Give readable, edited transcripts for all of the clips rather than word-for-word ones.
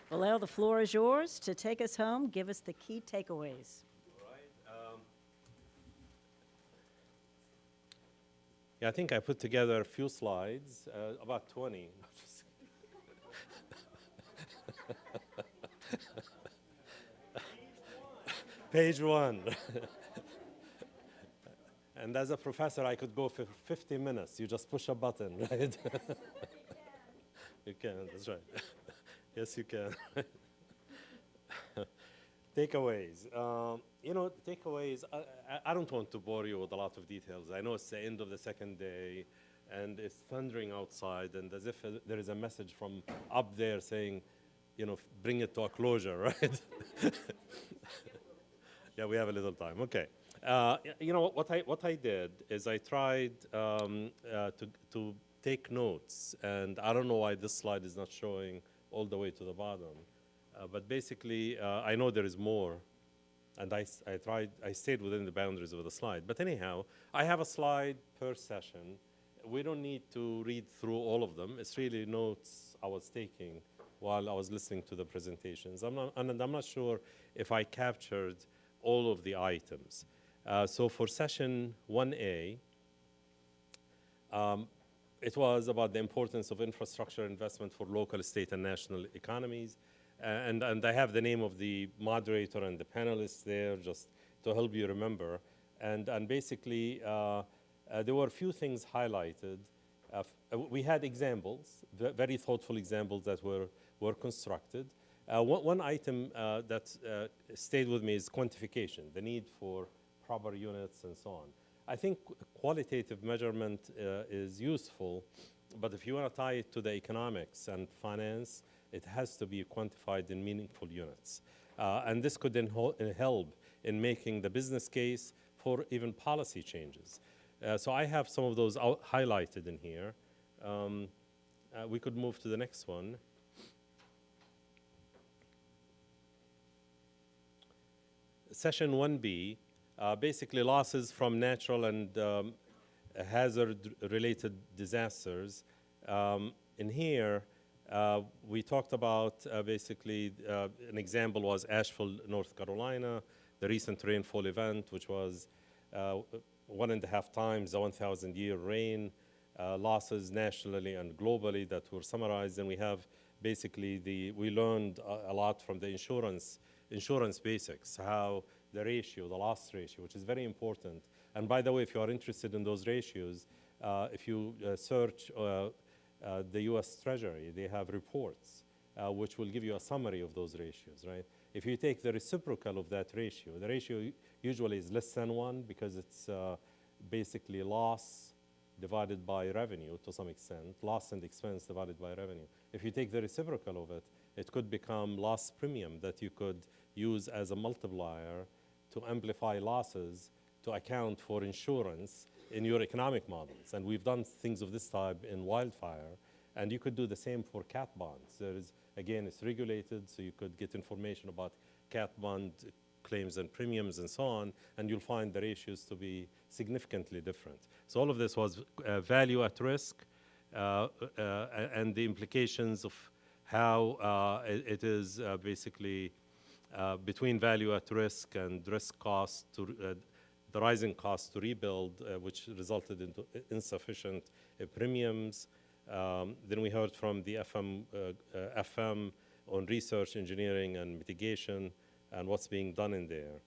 Well, Al, the floor is yours to take us home. Give us the key takeaways. Yeah, I think I put together a few slides, about 20. Page one. And as a professor, I could go for 50 minutes. You just push a button, right? You can, that's right. Yes, you can. Takeaways. Takeaways, I don't want to bore you with a lot of details. I know it's the end of the second day, and it's thundering outside, and as if there is a message from up there saying, bring it to a closure, right? Yeah, we have a little time. Okay. What I did is I tried to take notes, and I don't know why this slide is not showing all the way to the bottom. But basically, I know there is more, and I stayed within the boundaries of the slide. But anyhow, I have a slide per session. We don't need to read through all of them. It's really notes I was taking while I was listening to the presentations. I'm not sure if I captured all of the items. So for session 1A, it was about the importance of infrastructure investment for local, state, and national economies. And I have the name of the moderator and the panelists there just to help you remember. And basically, there were a few things highlighted. We had examples, very thoughtful examples that were constructed. One item that stayed with me is quantification, the need for proper units and so on. I think qualitative measurement is useful, but if you want to tie it to the economics and finance, it has to be quantified in meaningful units. And this could then help in making the business case for even policy changes. So I have some of those highlighted in here. We could move to the next one. Session 1B, basically losses from natural and hazard-related disasters. In here, we talked about basically, an example was Asheville, North Carolina, the recent rainfall event, which was 1.5 times the 1,000-year rain, losses nationally and globally that were summarized. And we have basically we learned a lot from the insurance basics, how the ratio, the loss ratio, which is very important. And by the way, if you are interested in those ratios, if you search the US Treasury, they have reports which will give you a summary of those ratios, right? If you take the reciprocal of that ratio, the ratio usually is less than 1 because it's basically loss divided by revenue to some extent, loss and expense divided by revenue. If you take the reciprocal of it, it could become loss premium that you could use as a multiplier to amplify losses to account for insurance in your economic models. And we've done things of this type in wildfire. And you could do the same for cat bonds. There is, again, it's regulated, so you could get information about cat bond claims and premiums and so on, and you'll find the ratios to be significantly different. So all of this was value at risk and the implications of how it is basically between value at risk and risk cost to the rising cost to rebuild, which resulted in insufficient premiums. Then we heard from the FM on research, engineering, and mitigation, and what's being done in there.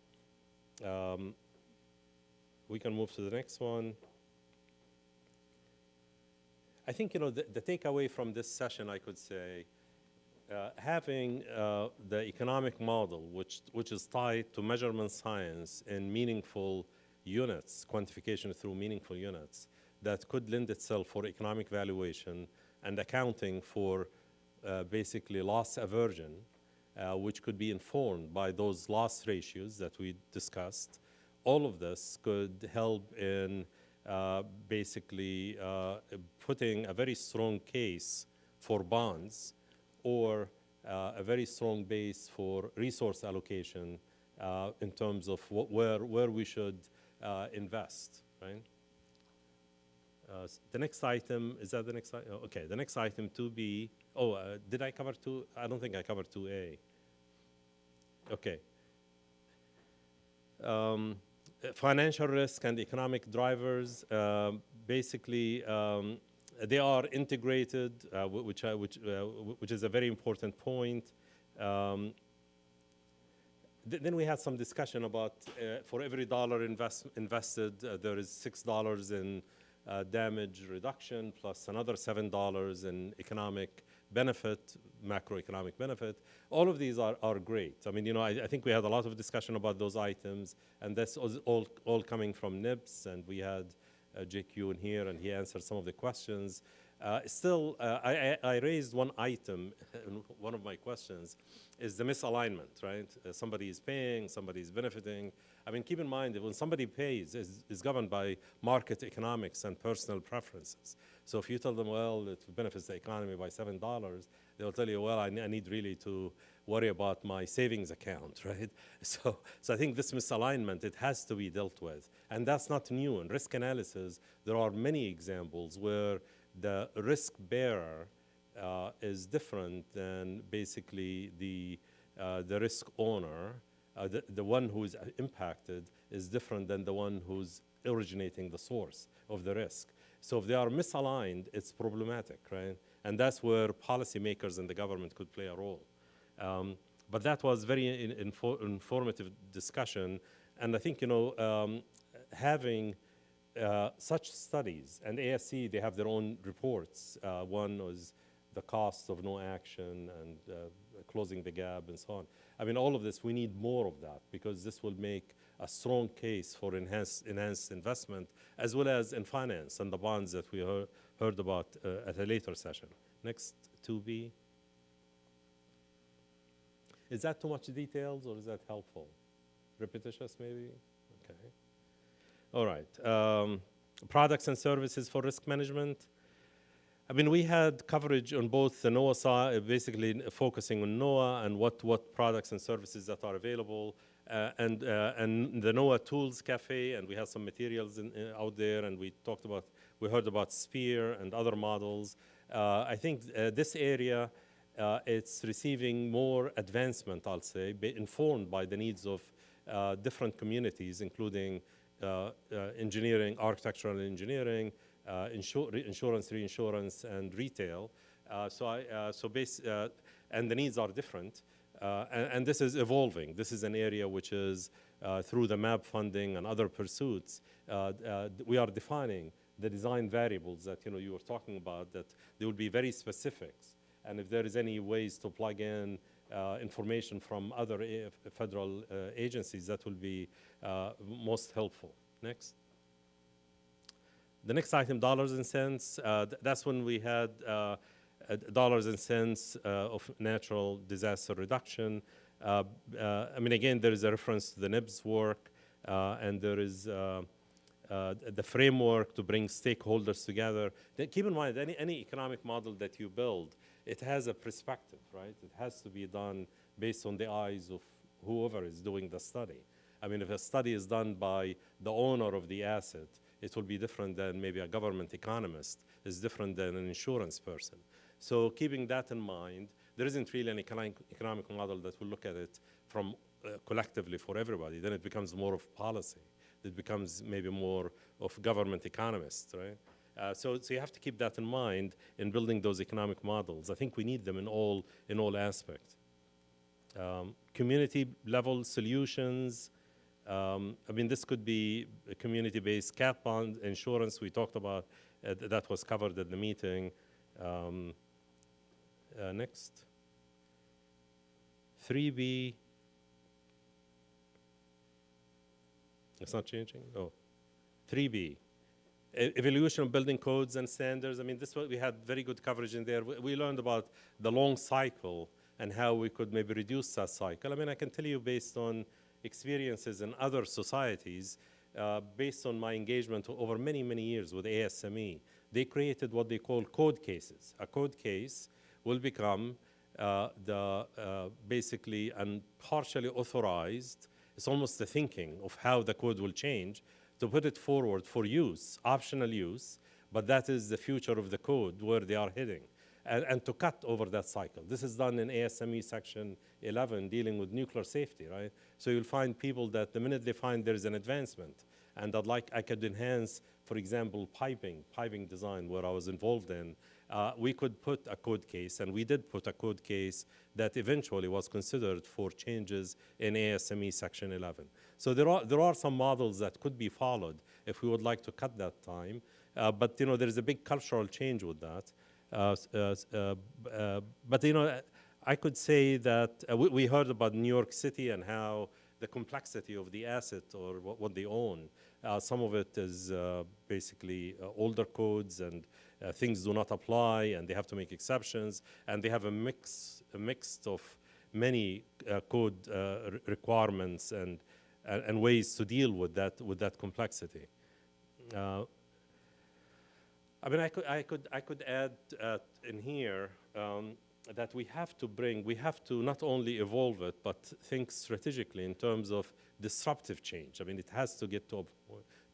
We can move to the next one. I think, the takeaway from this session, I could say, having the economic model, which is tied to measurement science in meaningful units, quantification through meaningful units, that could lend itself for economic valuation and accounting for basically loss aversion, which could be informed by those loss ratios that we discussed. All of this could help in basically putting a very strong case for bonds or a very strong base for resource allocation in terms of where we should invest, right? The next item, is that the next item? Okay, the next item, 2B. Oh, did I cover 2? I don't think I covered 2A. Okay. Financial risk and economic drivers, basically, they are integrated, which is a very important point. Then we had some discussion about for every dollar invested, there is $6 in damage reduction plus another $7 in economic benefit, macroeconomic benefit. All of these are great. I mean, I think we had a lot of discussion about those items, and that's all coming from NIPS, and we had JQ in here, and he answered some of the questions. Still, I raised one item in one of my questions, is the misalignment, right? Somebody is paying, somebody is benefiting. I mean, keep in mind that when somebody pays, is governed by market economics and personal preferences. So if you tell them, well, it benefits the economy by $7, they'll tell you, well, I need really to worry about my savings account, right? So I think this misalignment, it has to be dealt with. And that's not new. In risk analysis, there are many examples where the risk bearer is different than basically the risk owner. The one who's impacted is different than the one who's originating the source of the risk. So if they are misaligned, it's problematic, right? And that's where policymakers and the government could play a role. But that was very informative discussion. And I think, having such studies, and ASCE, they have their own reports. One was the cost of no action and closing the gap and so on. I mean, all of this, we need more of that because this will make a strong case for enhanced investment as well as in finance and the bonds that we heard about at a later session. Next, 2B. Is that too much details or is that helpful? Repetitious maybe? Okay. All right. Products and services for risk management. I mean, we had coverage on both the NOAA side, basically focusing on NOAA and what products and services that are available, and the NOAA Tools Cafe, and we have some materials out there, and we heard about SPEAR and other models. I think this area, it's receiving more advancement, I'll say, informed by the needs of different communities, including engineering, architectural engineering, insurance, reinsurance, and retail. And the needs are different. And this is evolving. This is an area which is, through the MAP funding and other pursuits, we are defining the design variables that you were talking about, that there will be very specifics. And if there is any ways to plug in information from other federal agencies, that will be most helpful. Next. The next item, dollars and cents. That's when we had dollars and cents of natural disaster reduction. I mean, again, there is a reference to the NIBS work, and there is the framework to bring stakeholders together. Then keep in mind, any economic model that you build, it has a perspective, right? It has to be done based on the eyes of whoever is doing the study. I mean, if a study is done by the owner of the asset, it will be different than maybe a government economist, is different than an insurance person. So keeping that in mind, there isn't really an economic model that will look at it from collectively for everybody. Then it becomes more of policy. It becomes maybe more of government economists, right? So you have to keep that in mind in building those economic models. I think we need them in all aspects. Community level solutions. I mean, this could be a community-based cat bond insurance we talked about. That was covered at the meeting. Next. 3B. It's not changing? Oh. 3B. Evaluation of building codes and standards. I mean, we had very good coverage in there. We learned about the long cycle and how we could maybe reduce that cycle. I mean, I can tell you based on experiences in other societies, based on my engagement over many, many years with ASME, they created what they call code cases. A code case will become basically and partially authorized. It's almost the thinking of how the code will change to put it forward for use, optional use, but that is the future of the code, where they are heading, and to cut over that cycle. This is done in ASME Section 11, dealing with nuclear safety, right? So you'll find people that the minute they find there is an advancement, and I could enhance, for example, piping design, where I was involved in, we could put a code case, and we did put a code case that eventually was considered for changes in ASME Section 11. So there are some models that could be followed if we would like to cut that time, but there is a big cultural change with that. But I could say that we heard about New York City and how the complexity of the asset or what they own. Some of it is basically older codes, and things do not apply, and they have to make exceptions, and they have a mix of many code requirements and ways to deal with that complexity. I mean, I could add in here that we have to not only evolve it, but think strategically in terms of disruptive change. I mean, it has to get to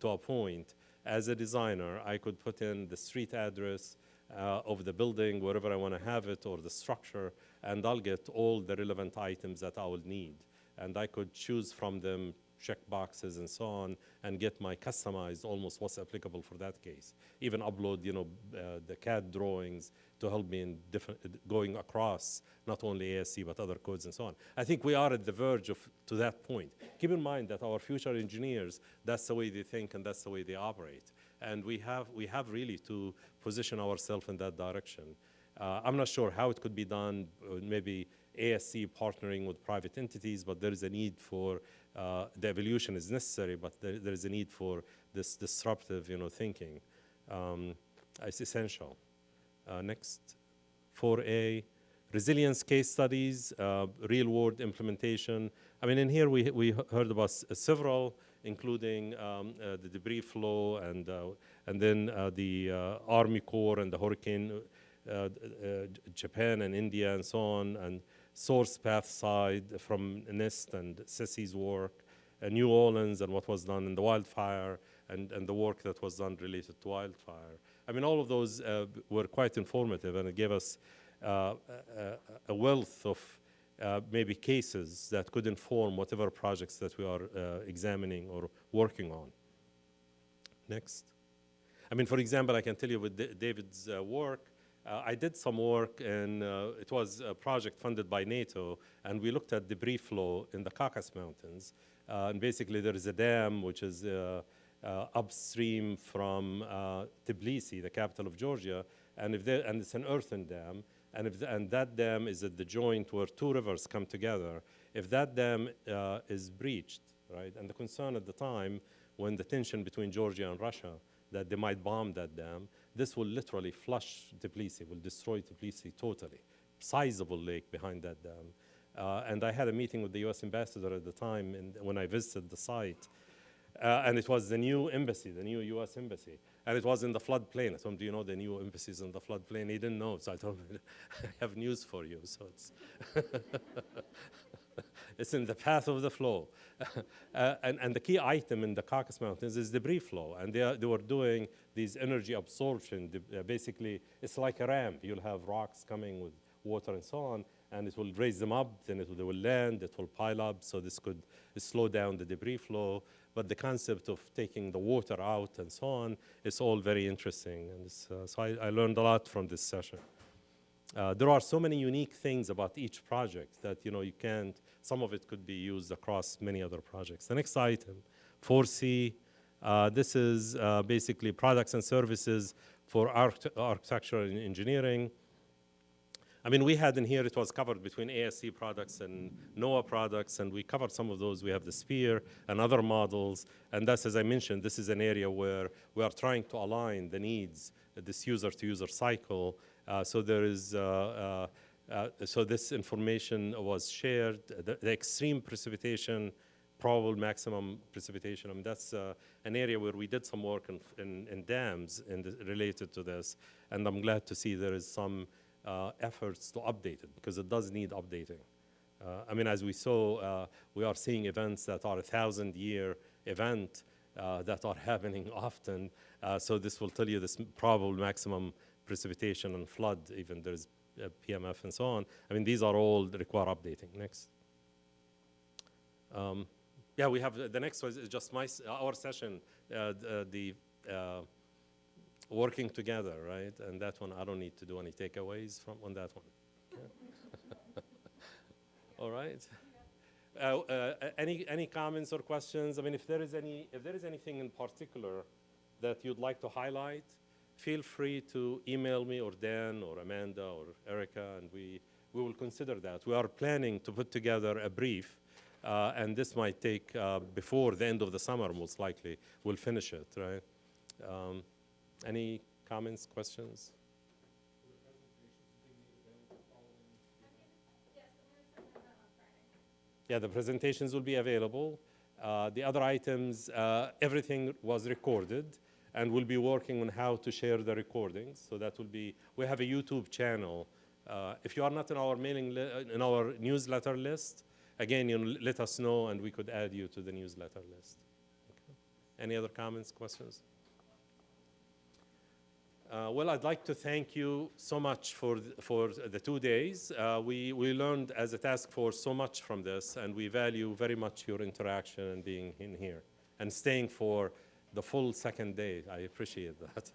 a point. As a designer, I could put in the street address of the building, wherever I want to have it, or the structure, and I'll get all the relevant items that I will need. And I could choose from them, check boxes and so on, and get my customized almost what's applicable for that case. Even upload, the CAD drawings to help me in going across not only ASC but other codes and so on. I think we are at the verge to that point. Keep in mind that our future engineers, that's the way they think and that's the way they operate. And we have really to position ourselves in that direction. I'm not sure how it could be done, maybe ASC partnering with private entities, but there is a need for, the evolution is necessary, but there is a need for this disruptive, thinking. It's essential. Next, 4A, resilience case studies, real-world implementation. I mean, in here we heard about several, including the debris flow and then the Army Corps and the hurricane, Japan and India and so on, and source path side from NIST and CECI's work, New Orleans and what was done in the wildfire, and the work that was done related to wildfire. I mean, all of those were quite informative, and it gave us a wealth of maybe cases that could inform whatever projects that we are examining or working on. Next. I mean, for example, I can tell you with David's work, I did some work, and it was a project funded by NATO, and we looked at debris flow in the Caucasus Mountains. And basically, there is a dam which is upstream from Tbilisi, the capital of Georgia, and it's an earthen dam, and that dam is at the joint where two rivers come together. If that dam is breached, right, and the concern at the time when the tension between Georgia and Russia, that they might bomb that dam, this will literally flush Tbilisi, will destroy Tbilisi totally. Sizable lake behind that dam. And I had a meeting with the US ambassador at the time when I visited the site. And it was the new embassy, the new US embassy. And it was in the floodplain. I told him, do you know the new embassy is in the floodplain? He didn't know, so I told him, I have news for you. So it's, it's in the path of the flow. And the key item in the Caucasus Mountains is debris flow. And they were doing these energy absorption. Basically, it's like a ramp. You'll have rocks coming with water and so on, and it will raise them up, then they will land, it will pile up, so this could slow down the debris flow. But the concept of taking the water out and so on is all very interesting. And so I learned a lot from this session. There are so many unique things about each project that you can't, some of it could be used across many other projects. The next item, 4C, this is basically products and services for architecture and engineering. I mean, we had in here, it was covered between ASC products and NOAA products, and we covered some of those. We have the Sphere and other models, and that's, as I mentioned, this is an area where we are trying to align the needs, this user-to-user cycle. So there is, so this information was shared. The extreme precipitation, probable maximum precipitation, I mean, that's an area where we did some work in dams related to this, and I'm glad to see there is some efforts to update it, because it does need updating. I mean, as we saw, we are seeing events that are a 1,000-year event, that are happening often. So this will tell you this probable maximum precipitation and flood, even there's PMF and so on. I mean, these are all require updating. Next. Yeah, we have the next one is just our session, the working together, right? And that one, I don't need to do any takeaways from on that one. Okay. All right. Any comments or questions? I mean, if there is anything in particular that you'd like to highlight, feel free to email me or Dan or Amanda or Erica, and we will consider that. We are planning to put together a brief, and this might take before the end of the summer, most likely. We'll finish it, right? Any comments, questions? Yeah, the presentations will be available. The other items, everything was recorded, and we'll be working on how to share the recordings. So that will be, we have a YouTube channel. If you are not in our in our newsletter list, again, let us know, and we could add you to the newsletter list. Okay. Any other comments, questions? Well, I'd like to thank you so much for the 2 days. We learned as a task force so much from this, and we value very much your interaction and being in here and staying for the full second day. I appreciate that.